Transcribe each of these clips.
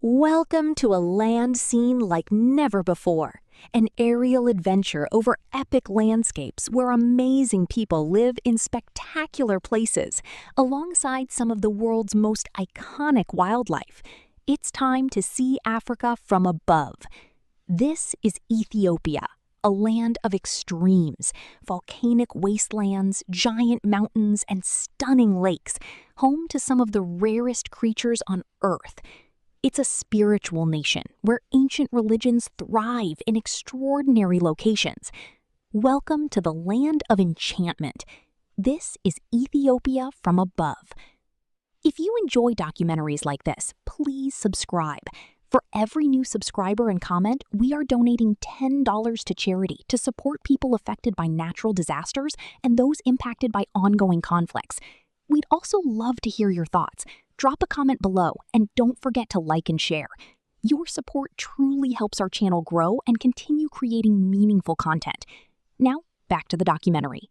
Welcome to a land seen like never before. An aerial adventure over epic landscapes where amazing people live in spectacular places, alongside some of the world's most iconic wildlife. It's time to see Africa from above. This is Ethiopia, a land of extremes, volcanic wastelands, giant mountains, and stunning lakes, home to some of the rarest creatures on Earth. It's a spiritual nation where ancient religions thrive in extraordinary locations. Welcome to the land of enchantment. This is Ethiopia from above. If you enjoy documentaries like this, please subscribe. For every new subscriber and comment, we are donating $10 to charity to support people affected by natural disasters and those impacted by ongoing conflicts. We'd also love to hear your thoughts. Drop a comment below and don't forget to like and share. Your support truly helps our channel grow and continue creating meaningful content. Now, back to the documentary.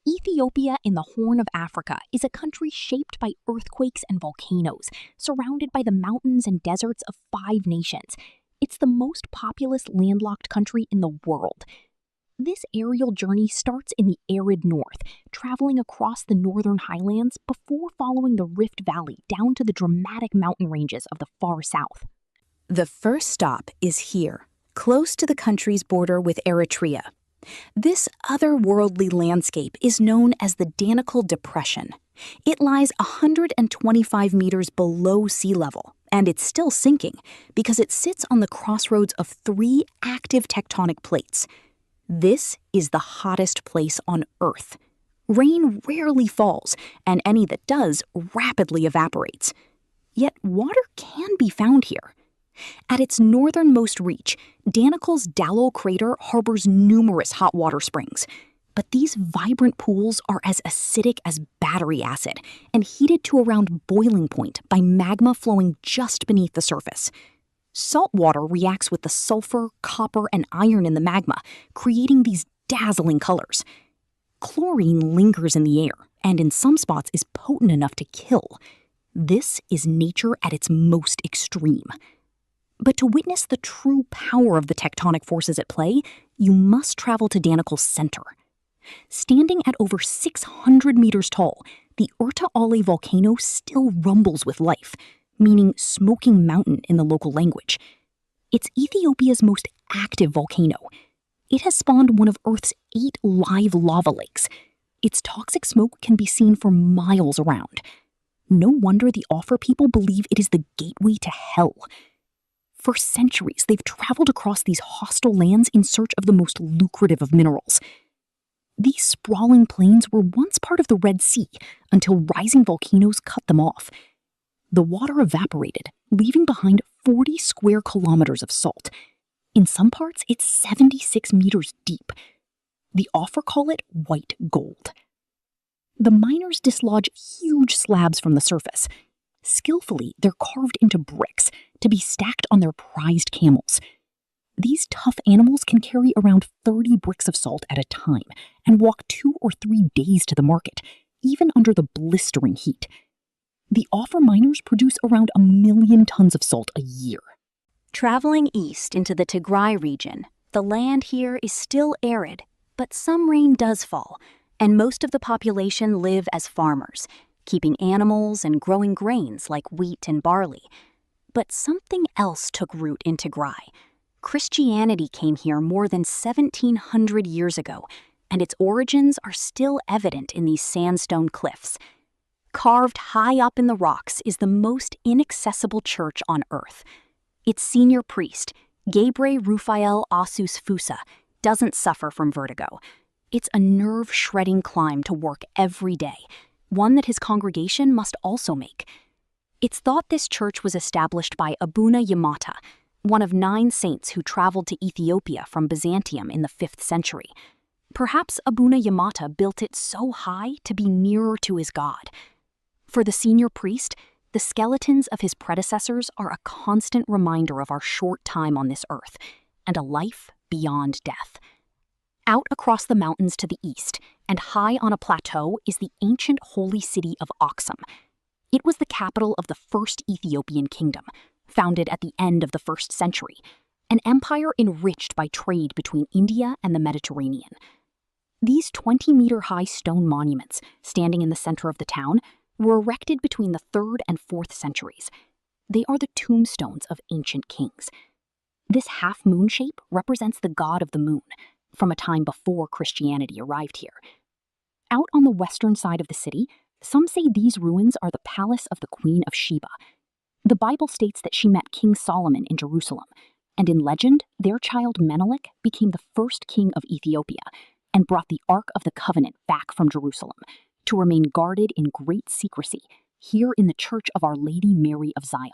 Ethiopia in the Horn of Africa is a country shaped by earthquakes and volcanoes, surrounded by the mountains and deserts of 5 nations. It's the most populous landlocked country in the world. This aerial journey starts in the arid north, traveling across the northern highlands before following the Rift Valley down to the dramatic mountain ranges of the far south. The first stop is here, close to the country's border with Eritrea. This otherworldly landscape is known as the Danakil Depression. It lies 125 meters below sea level, and it's still sinking because it sits on the crossroads of 3 active tectonic plates. This is the hottest place on Earth. Rain rarely falls, and any that does rapidly evaporates. Yet water can be found here. At its northernmost reach, Danakil's Dalol crater harbors numerous hot water springs. But these vibrant pools are as acidic as battery acid and heated to around boiling point by magma flowing just beneath the surface. Salt water reacts with the sulfur, copper, and iron in the magma, creating these dazzling colors. Chlorine lingers in the air, and in some spots is potent enough to kill. This is nature at its most extreme. But to witness the true power of the tectonic forces at play, you must travel to Danakil's center. Standing at over 600 meters tall, the Urta Ale volcano still rumbles with life, meaning smoking mountain in the local language. It's Ethiopia's most active volcano. It has spawned one of Earth's 8 live lava lakes. Its toxic smoke can be seen for miles around. No wonder the Afar people believe it is the gateway to hell. For centuries, they've traveled across these hostile lands in search of the most lucrative of minerals. These sprawling plains were once part of the Red Sea until rising volcanoes cut them off. The water evaporated, leaving behind 40 square kilometers of salt. In some parts, it's 76 meters deep. The Afar call it white gold. The miners dislodge huge slabs from the surface. Skillfully, they're carved into bricks to be stacked on their prized camels. These tough animals can carry around 30 bricks of salt at a time and walk 2 or 3 days to the market, even under the blistering heat. The Afar miners produce around 1 million tons of salt a year. Traveling east into the Tigray region, the land here is still arid, but some rain does fall, and most of the population live as farmers, keeping animals and growing grains like wheat and barley. But something else took root in Tigray. Christianity came here more than 1,700 years ago, and its origins are still evident in these sandstone cliffs. Carved high up in the rocks is the most inaccessible church on Earth. Its senior priest, Gebre Rufael Asus Fusa, doesn't suffer from vertigo. It's a nerve-shredding climb to work every day, one that his congregation must also make. It's thought this church was established by Abuna Yamata, one of 9 saints who traveled to Ethiopia from Byzantium in the 5th century. Perhaps Abuna Yamata built it so high to be nearer to his god. For the senior priest, the skeletons of his predecessors are a constant reminder of our short time on this earth and a life beyond death. Out across the mountains to the east and high on a plateau is the ancient holy city of Aksum. It was the capital of the first Ethiopian kingdom, founded at the end of the 1st century, an empire enriched by trade between India and the Mediterranean. These 20-meter-high stone monuments, standing in the center of the town, were erected between the 3rd and 4th centuries. They are the tombstones of ancient kings. This half-moon shape represents the god of the moon, from a time before Christianity arrived here. Out on the western side of the city, some say these ruins are the palace of the Queen of Sheba. The Bible states that she met King Solomon in Jerusalem, and in legend, their child Menelik became the first king of Ethiopia and brought the Ark of the Covenant back from Jerusalem to remain guarded in great secrecy here in the Church of Our Lady Mary of Zion.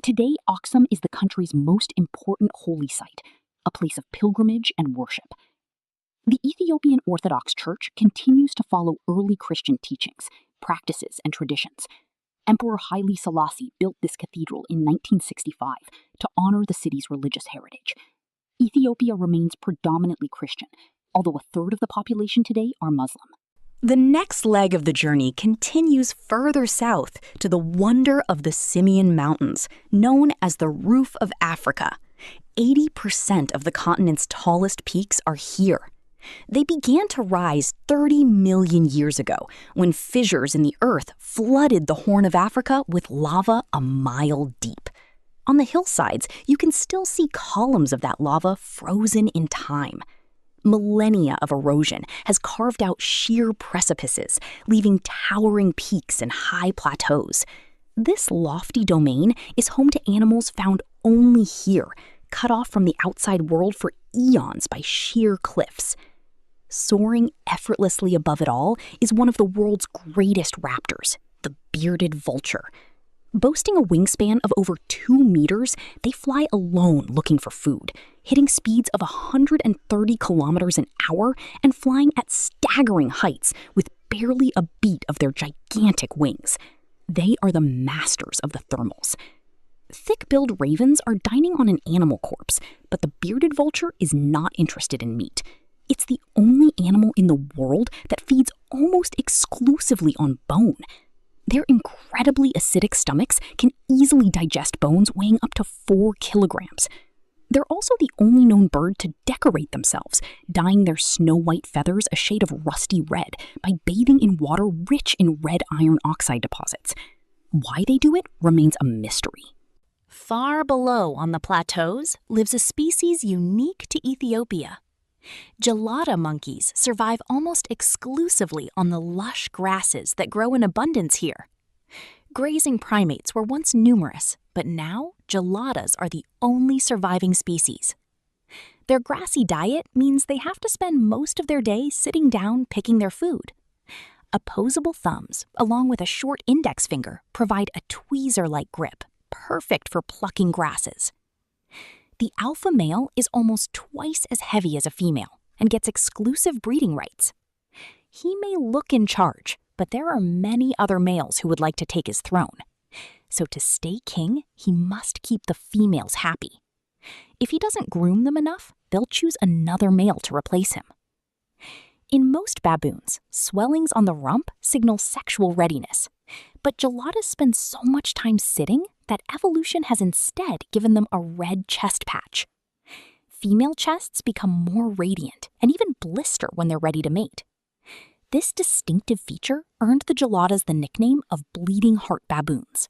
Today, Aksum is the country's most important holy site, a place of pilgrimage and worship. The Ethiopian Orthodox Church continues to follow early Christian teachings, practices, and traditions. Emperor Haile Selassie built this cathedral in 1965 to honor the city's religious heritage. Ethiopia remains predominantly Christian, although a third of the population today are Muslim. The next leg of the journey continues further south to the wonder of the Simien Mountains, known as the Roof of Africa. 80% of the continent's tallest peaks are here. They began to rise 30 million years ago when fissures in the earth flooded the Horn of Africa with lava a mile deep. On the hillsides, you can still see columns of that lava frozen in time. Millennia of erosion has carved out sheer precipices, leaving towering peaks and high plateaus. This lofty domain is home to animals found only here, cut off from the outside world for eons by sheer cliffs. Soaring effortlessly above it all is one of the world's greatest raptors, the bearded vulture. Boasting a wingspan of over 2 meters, they fly alone looking for food, hitting speeds of 130 kilometers an hour and flying at staggering heights with barely a beat of their gigantic wings. They are the masters of the thermals. Thick-billed ravens are dining on an animal corpse, but the bearded vulture is not interested in meat. It's the only animal in the world that feeds almost exclusively on bone. Their incredibly acidic stomachs can easily digest bones weighing up to 4 kilograms. They're also the only known bird to decorate themselves, dyeing their snow-white feathers a shade of rusty red by bathing in water rich in red iron oxide deposits. Why they do it remains a mystery. Far below on the plateaus lives a species unique to Ethiopia. Gelada monkeys survive almost exclusively on the lush grasses that grow in abundance here. Grazing primates were once numerous, but now geladas are the only surviving species. Their grassy diet means they have to spend most of their day sitting down picking their food. Opposable thumbs, along with a short index finger, provide a tweezer-like grip, perfect for plucking grasses. The alpha male is almost twice as heavy as a female and gets exclusive breeding rights. He may look in charge, but there are many other males who would like to take his throne. So to stay king, he must keep the females happy. If he doesn't groom them enough, they'll choose another male to replace him. In most baboons, swellings on the rump signal sexual readiness, but geladas spend so much time sitting that evolution has instead given them a red chest patch. Female chests become more radiant and even blister when they're ready to mate. This distinctive feature earned the geladas the nickname of bleeding heart baboons.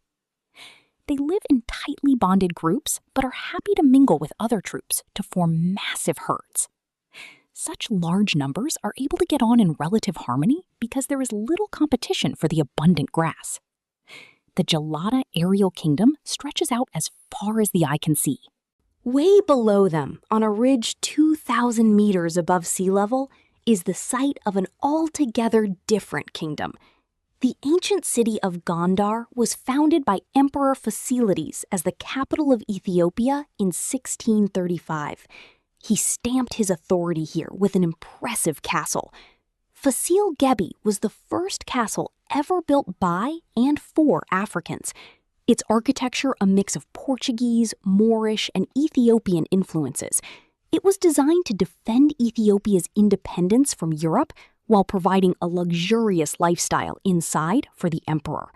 They live in tightly bonded groups but are happy to mingle with other troops to form massive herds. Such large numbers are able to get on in relative harmony because there is little competition for the abundant grass. The gelada aerial kingdom stretches out as far as the eye can see. Way below them, on a ridge 2,000 meters above sea level, is the site of an altogether different kingdom. The ancient city of Gondar was founded by Emperor Fasilides as the capital of Ethiopia in 1635. He stamped his authority here with an impressive castle. Fasil Gebi was the first castle ever built by and for Africans. Its architecture a mix of Portuguese, Moorish, and Ethiopian influences. It was designed to defend Ethiopia's independence from Europe while providing a luxurious lifestyle inside for the emperor.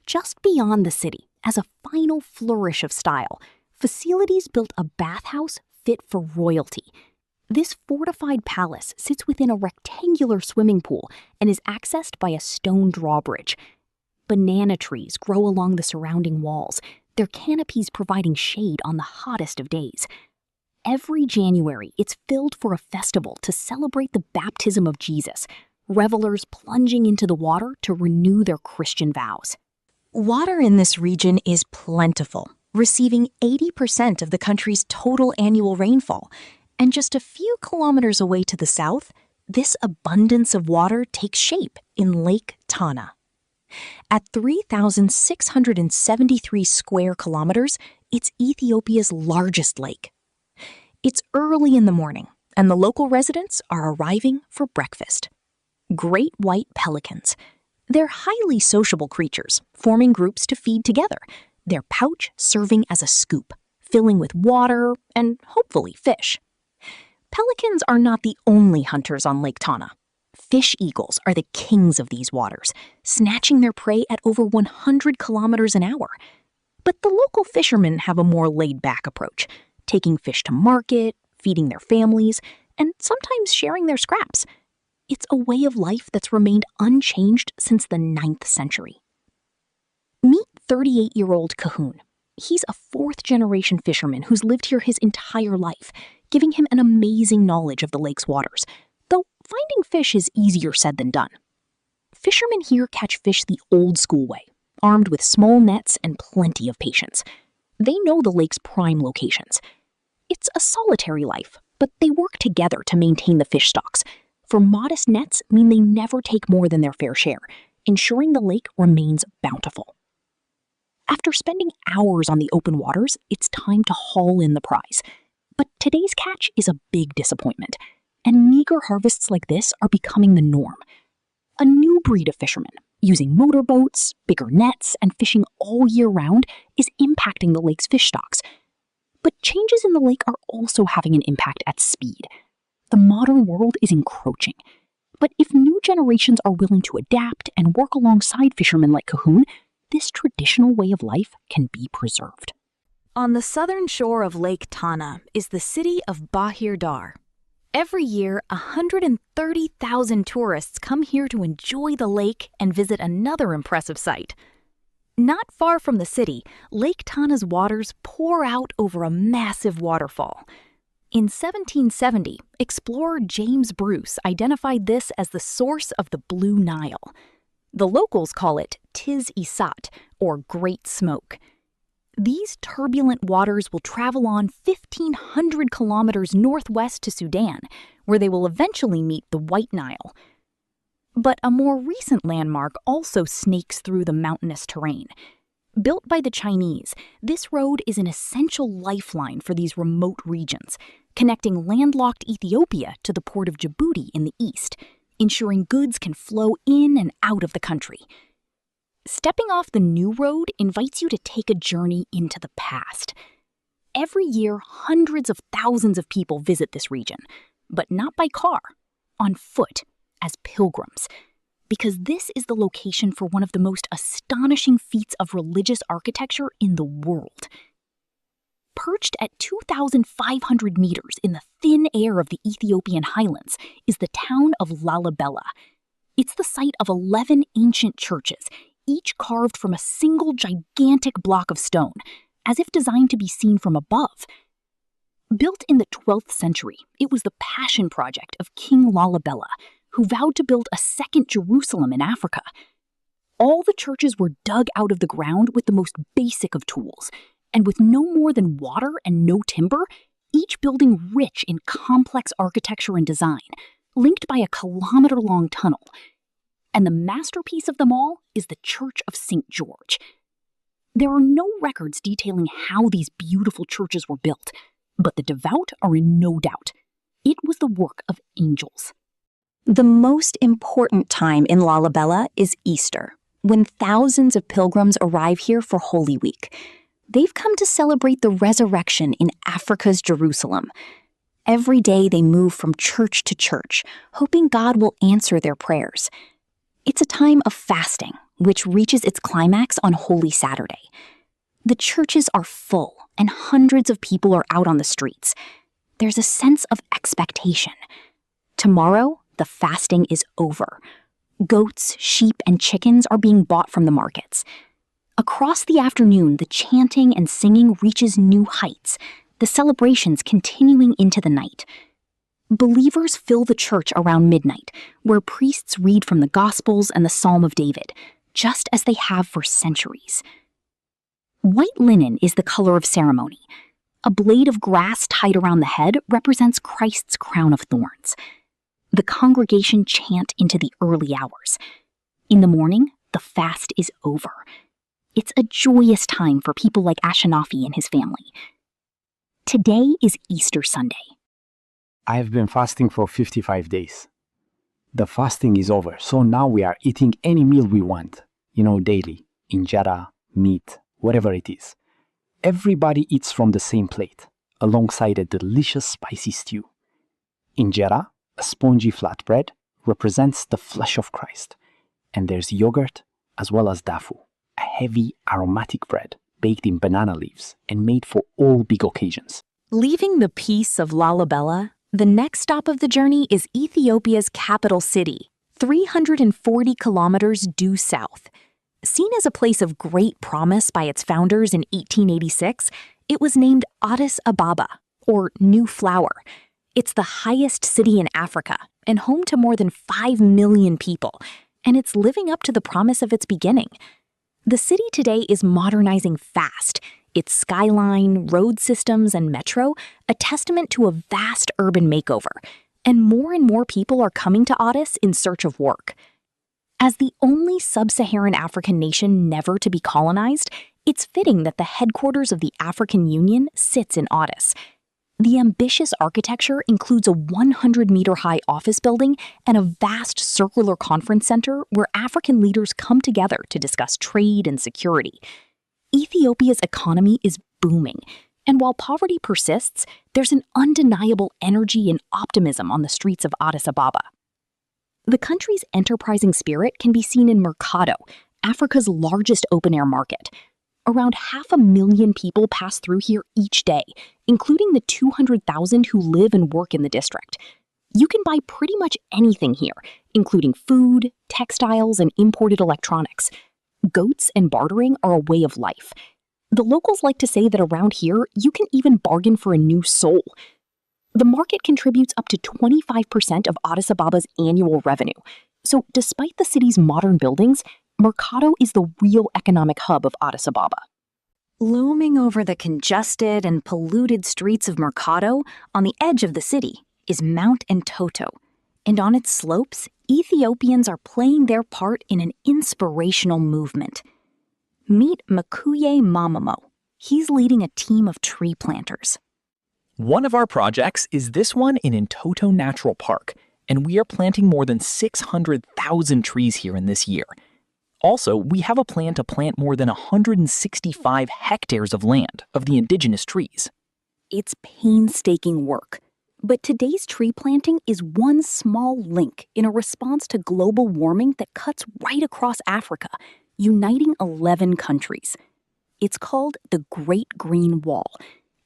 Just beyond the city, as a final flourish of style, facilities built a bathhouse fit for royalty. This fortified palace sits within a rectangular swimming pool and is accessed by a stone drawbridge. Banana trees grow along the surrounding walls, their canopies providing shade on the hottest of days. Every January, it's filled for a festival to celebrate the baptism of Jesus, revelers plunging into the water to renew their Christian vows. Water in this region is plentiful, receiving 80% of the country's total annual rainfall. And just a few kilometers away to the south, this abundance of water takes shape in Lake Tana. At 3,673 square kilometers, it's Ethiopia's largest lake. It's early in the morning, and the local residents are arriving for breakfast. Great white pelicans. They're highly sociable creatures, forming groups to feed together, their pouch serving as a scoop, filling with water and hopefully fish. Pelicans are not the only hunters on Lake Tana. Fish eagles are the kings of these waters, snatching their prey at over 100 kilometers an hour. But the local fishermen have a more laid-back approach, taking fish to market, feeding their families, and sometimes sharing their scraps. It's a way of life that's remained unchanged since the 9th century. Meet 38-year-old Cahoon. He's a fourth-generation fisherman who's lived here his entire life, giving him an amazing knowledge of the lake's waters, though finding fish is easier said than done. Fishermen here catch fish the old-school way, armed with small nets and plenty of patience. They know the lake's prime locations. It's a solitary life, but they work together to maintain the fish stocks, for modest nets mean they never take more than their fair share, ensuring the lake remains bountiful. After spending hours on the open waters, it's time to haul in the prize. But today's catch is a big disappointment, and meager harvests like this are becoming the norm. A new breed of fishermen, using motorboats, bigger nets, and fishing all year round, is impacting the lake's fish stocks. But changes in the lake are also having an impact at speed. The modern world is encroaching. But if new generations are willing to adapt and work alongside fishermen like Cahoon, this traditional way of life can be preserved. On the southern shore of Lake Tana is the city of Bahir Dar. Every year, 130,000 tourists come here to enjoy the lake and visit another impressive site. Not far from the city, Lake Tana's waters pour out over a massive waterfall. In 1770, explorer James Bruce identified this as the source of the Blue Nile. The locals call it Tiz Isat, or Great Smoke. These turbulent waters will travel on 1,500 kilometers northwest to Sudan, where they will eventually meet the White Nile. But a more recent landmark also snakes through the mountainous terrain. Built by the Chinese, this road is an essential lifeline for these remote regions, connecting landlocked Ethiopia to the port of Djibouti in the east, ensuring goods can flow in and out of the country. Stepping off the new road invites you to take a journey into the past. Every year, hundreds of thousands of people visit this region, but not by car, on foot, as pilgrims, because this is the location for one of the most astonishing feats of religious architecture in the world. Perched at 2,500 meters in the thin air of the Ethiopian highlands is the town of Lalibela. It's the site of 11 ancient churches, each carved from a single gigantic block of stone, as if designed to be seen from above. Built in the 12th century, it was the passion project of King Lalibela, who vowed to build a second Jerusalem in Africa. All the churches were dug out of the ground with the most basic of tools, and with no more than water and no timber, each building rich in complex architecture and design, linked by a kilometer-long tunnel. And the masterpiece of them all is the Church of St. George. There are no records detailing how these beautiful churches were built, but the devout are in no doubt. It was the work of angels. The most important time in Lalibela is Easter, when thousands of pilgrims arrive here for Holy Week. They've come to celebrate the resurrection in Africa's Jerusalem. Every day they move from church to church, hoping God will answer their prayers. It's a time of fasting, which reaches its climax on Holy Saturday. The churches are full, and hundreds of people are out on the streets. There's a sense of expectation. Tomorrow, the fasting is over. Goats, sheep, and chickens are being bought from the markets. Across the afternoon, the chanting and singing reaches new heights, the celebrations continuing into the night. Believers fill the church around midnight, where priests read from the Gospels and the Psalm of David, just as they have for centuries. White linen is the color of ceremony. A blade of grass tied around the head represents Christ's crown of thorns. The congregation chant into the early hours. In the morning, the fast is over. It's a joyous time for people like Ashanafi and his family. Today is Easter Sunday. I have been fasting for 55 days. The fasting is over, so now we are eating any meal we want, daily, injera, meat, whatever it is. Everybody eats from the same plate, alongside a delicious spicy stew. Injera, a spongy flatbread, represents the flesh of Christ. And there's yogurt, as well as dafu, a heavy, aromatic bread baked in banana leaves and made for all big occasions. Leaving the peace of Lalibela, the next stop of the journey is Ethiopia's capital city, 340 kilometers due south. Seen as a place of great promise by its founders in 1886, it was named Addis Ababa, or New Flower. It's the highest city in Africa and home to more than 5 million people, and it's living up to the promise of its beginning. The city today is modernizing fast. Its skyline, road systems, and metro, a testament to a vast urban makeover, and more people are coming to Addis in search of work. As the only sub-Saharan African nation never to be colonized, it's fitting that the headquarters of the African Union sits in Addis. The ambitious architecture includes a 100-meter-high office building and a vast circular conference center where African leaders come together to discuss trade and security. Ethiopia's economy is booming, and while poverty persists, there's an undeniable energy and optimism on the streets of Addis Ababa. The country's enterprising spirit can be seen in Mercado, Africa's largest open-air market. Around 500,000 people pass through here each day, including the 200,000 who live and work in the district. You can buy pretty much anything here, including food, textiles, and imported electronics. Goats and bartering are a way of life. The locals like to say that around here, you can even bargain for a new soul. The market contributes up to 25% of Addis Ababa's annual revenue. So despite the city's modern buildings, Mercado is the real economic hub of Addis Ababa. Looming over the congested and polluted streets of Mercado, on the edge of the city, is Mount Entoto. And on its slopes, Ethiopians are playing their part in an inspirational movement. Meet Makuye Mamamo. He's leading a team of tree planters. One of our projects is this one in Entoto Natural Park, and we are planting more than 600,000 trees here in this year. Also, we have a plan to plant more than 165 hectares of land of the indigenous trees. It's painstaking work, but today's tree planting is one small link in a response to global warming that cuts right across Africa, uniting 11 countries. It's called the Great Green Wall,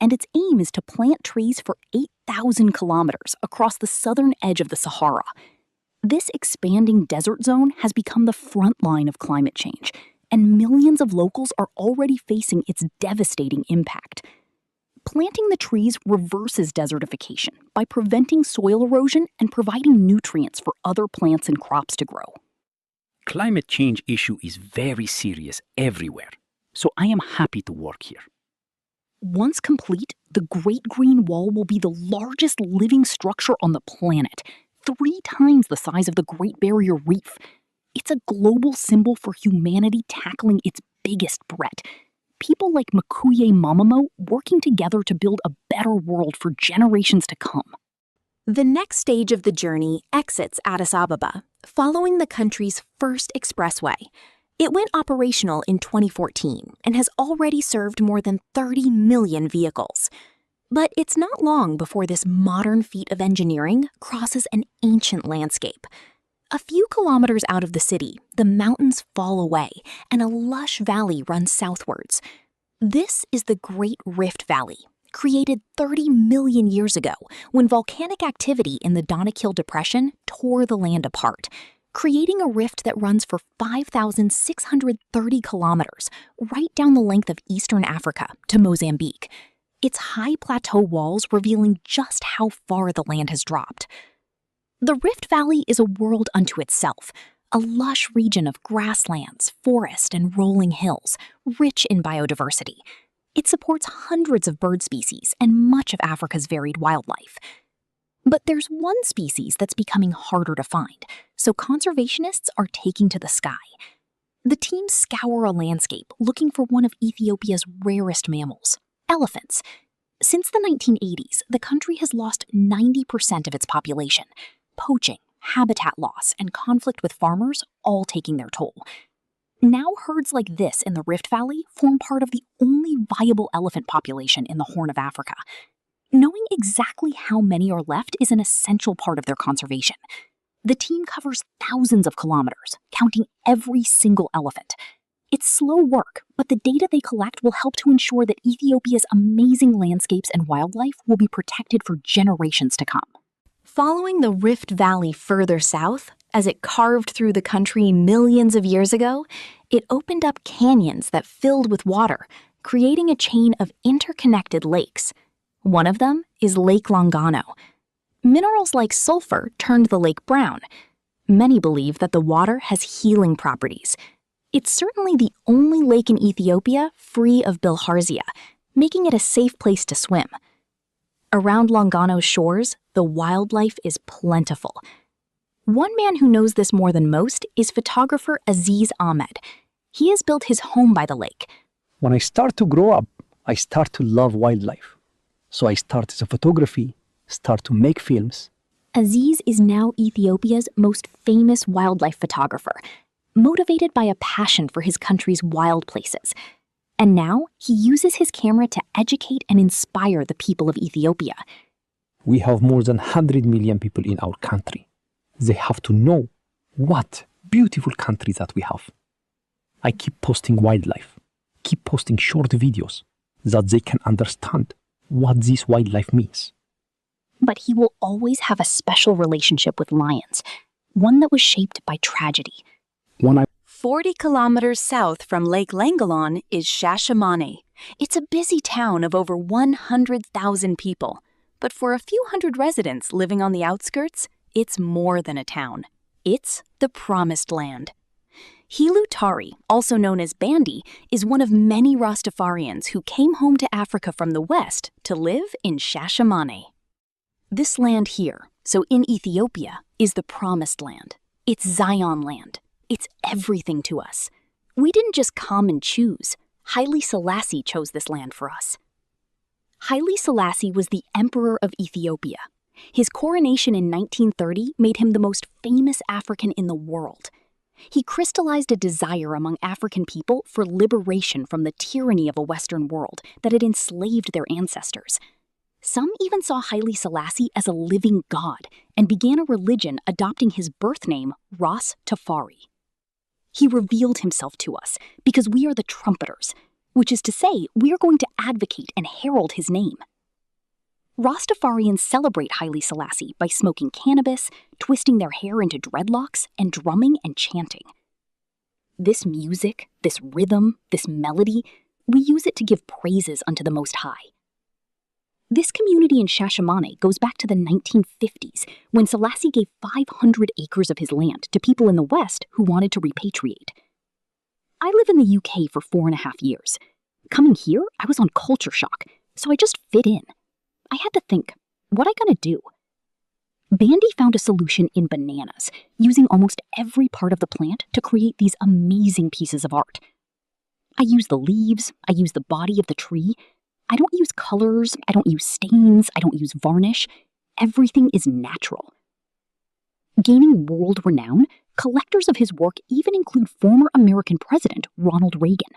and its aim is to plant trees for 8,000 kilometers across the southern edge of the Sahara. This expanding desert zone has become the front line of climate change, and millions of locals are already facing its devastating impact. Planting the trees reverses desertification by preventing soil erosion and providing nutrients for other plants and crops to grow. Climate change issue is very serious everywhere, so I am happy to work here. Once complete, the Great Green Wall will be the largest living structure on the planet, 3 times the size of the Great Barrier Reef. It's a global symbol for humanity tackling its biggest threat. People like Makuye Mamamo working together to build a better world for generations to come. The next stage of the journey exits Addis Ababa, following the country's first expressway. It went operational in 2014 and has already served more than 30 million vehicles. But it's not long before this modern feat of engineering crosses an ancient landscape. A few kilometers out of the city, the mountains fall away and a lush valley runs southwards. This is the Great Rift Valley, created 30 million years ago when volcanic activity in the Danakil Depression tore the land apart, creating a rift that runs for 5,630 kilometers right down the length of eastern Africa to Mozambique, its high plateau walls revealing just how far the land has dropped. The Rift Valley is a world unto itself, a lush region of grasslands, forest, and rolling hills, rich in biodiversity. It supports hundreds of bird species and much of Africa's varied wildlife. But there's one species that's becoming harder to find, so conservationists are taking to the sky. The team scour a landscape looking for one of Ethiopia's rarest mammals, elephants. Since the 1980s, the country has lost 90% of its population. Poaching, habitat loss, and conflict with farmers all taking their toll. Now herds like this in the Rift Valley form part of the only viable elephant population in the Horn of Africa. Knowing exactly how many are left is an essential part of their conservation. The team covers thousands of kilometers, counting every single elephant. It's slow work, but the data they collect will help to ensure that Ethiopia's amazing landscapes and wildlife will be protected for generations to come. Following the Rift Valley further south, as it carved through the country millions of years ago, it opened up canyons that filled with water, creating a chain of interconnected lakes. One of them is Lake Longano. Minerals like sulfur turned the lake brown. Many believe that the water has healing properties. It's certainly the only lake in Ethiopia free of bilharzia, making it a safe place to swim. Around Longano's shores, the wildlife is plentiful. One man who knows this more than most is photographer Aziz Ahmed. He has built his home by the lake. When I start to grow up, I start to love wildlife. So I start as a photography, start to make films. Aziz is now Ethiopia's most famous wildlife photographer, motivated by a passion for his country's wild places. And now he uses his camera to educate and inspire the people of Ethiopia. We have more than 100 million people in our country. They have to know what beautiful country that we have. I keep posting wildlife, keep posting short videos that they can understand what this wildlife means. But he will always have a special relationship with lions, one that was shaped by tragedy. 40 kilometers south from Lake Langalon is Shashamane. It's a busy town of over 100,000 people. But for a few hundred residents living on the outskirts, it's more than a town. It's the Promised Land. Hilu Tari, also known as Bandi, is one of many Rastafarians who came home to Africa from the west to live in Shashamane. This land here, so in Ethiopia, is the Promised Land. It's Zion land. It's everything to us. We didn't just come and choose. Haile Selassie chose this land for us. Haile Selassie was the Emperor of Ethiopia. His coronation in 1930 made him the most famous African in the world. He crystallized a desire among African people for liberation from the tyranny of a Western world that had enslaved their ancestors. Some even saw Haile Selassie as a living god and began a religion adopting his birth name, Ras Tafari. He revealed himself to us because we are the trumpeters, which is to say, we are going to advocate and herald his name. Rastafarians celebrate Haile Selassie by smoking cannabis, twisting their hair into dreadlocks, and drumming and chanting. This music, this rhythm, this melody, we use it to give praises unto the Most High. This community in Shashamane goes back to the 1950s, when Selassie gave 500 acres of his land to people in the West who wanted to repatriate. I live in the UK for 4.5 years. Coming here, I was on culture shock, so I just fit in. I had to think, what am I gonna do? Bandi found a solution in bananas, using almost every part of the plant to create these amazing pieces of art. I use the leaves, I use the body of the tree. I don't use colors, I don't use stains, I don't use varnish. Everything is natural. Gaining world renown, collectors of his work even include former American President Ronald Reagan.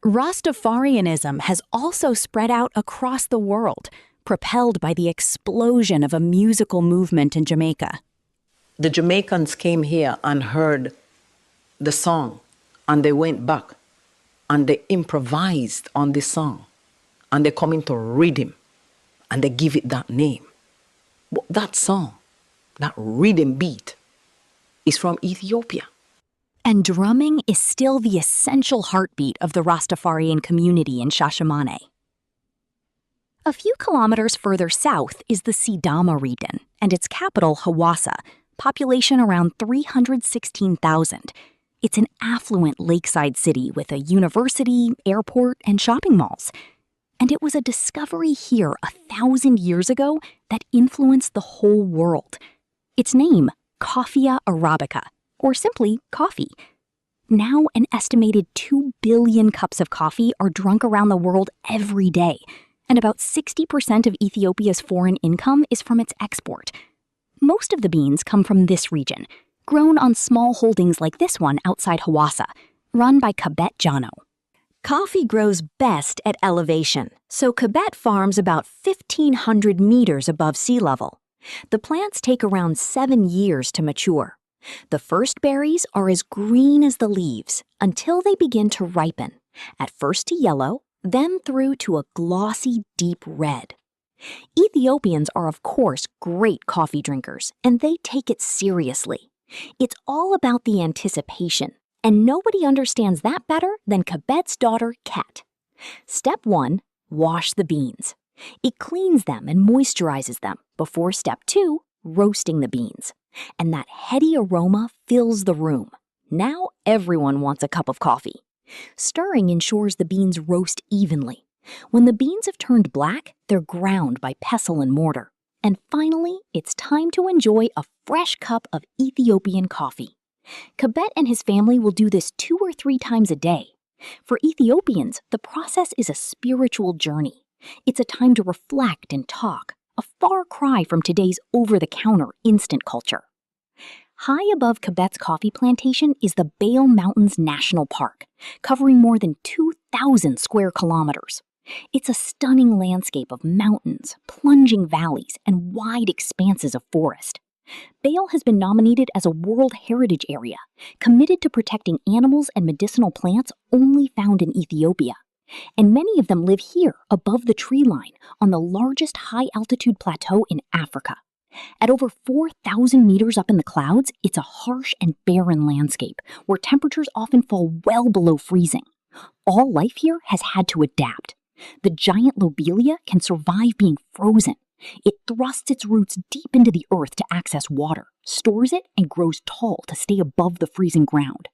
Rastafarianism has also spread out across the world, propelled by the explosion of a musical movement in Jamaica. The Jamaicans came here and heard the song, and they went back. and they improvised on this song, and they come into rhythm, and they give it that name. But that song, that rhythm beat, is from Ethiopia. And drumming is still the essential heartbeat of the Rastafarian community in Shashamane. A few kilometers further south is the Sidama region, and its capital, Hawassa, population around 316,000. It's an affluent lakeside city with a university, airport, and shopping malls. And it was a discovery here 1,000 years ago that influenced the whole world. Its name, Coffea arabica, or simply coffee. Now an estimated 2 billion cups of coffee are drunk around the world every day, and about 60% of Ethiopia's foreign income is from its export. Most of the beans come from this region, grown on small holdings like this one outside Hawassa, run by Kebet Jano. Coffee grows best at elevation, so Kebet farms about 1,500 meters above sea level. The plants take around 7 years to mature. The first berries are as green as the leaves until they begin to ripen, at first to yellow, then through to a glossy, deep red. Ethiopians are, of course, great coffee drinkers, and they take it seriously. It's all about the anticipation, and nobody understands that better than Kebet's daughter, Ket. Step 1, wash the beans. It cleans them and moisturizes them before step 2, roasting the beans. And that heady aroma fills the room. Now everyone wants a cup of coffee. Stirring ensures the beans roast evenly. When the beans have turned black, they're ground by pestle and mortar. And finally, it's time to enjoy a fresh cup of Ethiopian coffee. Kebet and his family will do this 2 or 3 times a day. For Ethiopians, the process is a spiritual journey. It's a time to reflect and talk, a far cry from today's over-the-counter instant culture. High above Kebet's coffee plantation is the Bale Mountains National Park, covering more than 2,000 square kilometers. It's a stunning landscape of mountains, plunging valleys, and wide expanses of forest. Bale has been nominated as a World Heritage Area, committed to protecting animals and medicinal plants only found in Ethiopia. And many of them live here, above the tree line, on the largest high-altitude plateau in Africa. At over 4,000 meters up in the clouds, it's a harsh and barren landscape, where temperatures often fall well below freezing. All life here has had to adapt. The giant lobelia can survive being frozen. It thrusts its roots deep into the earth to access water, stores it, and grows tall to stay above the freezing ground.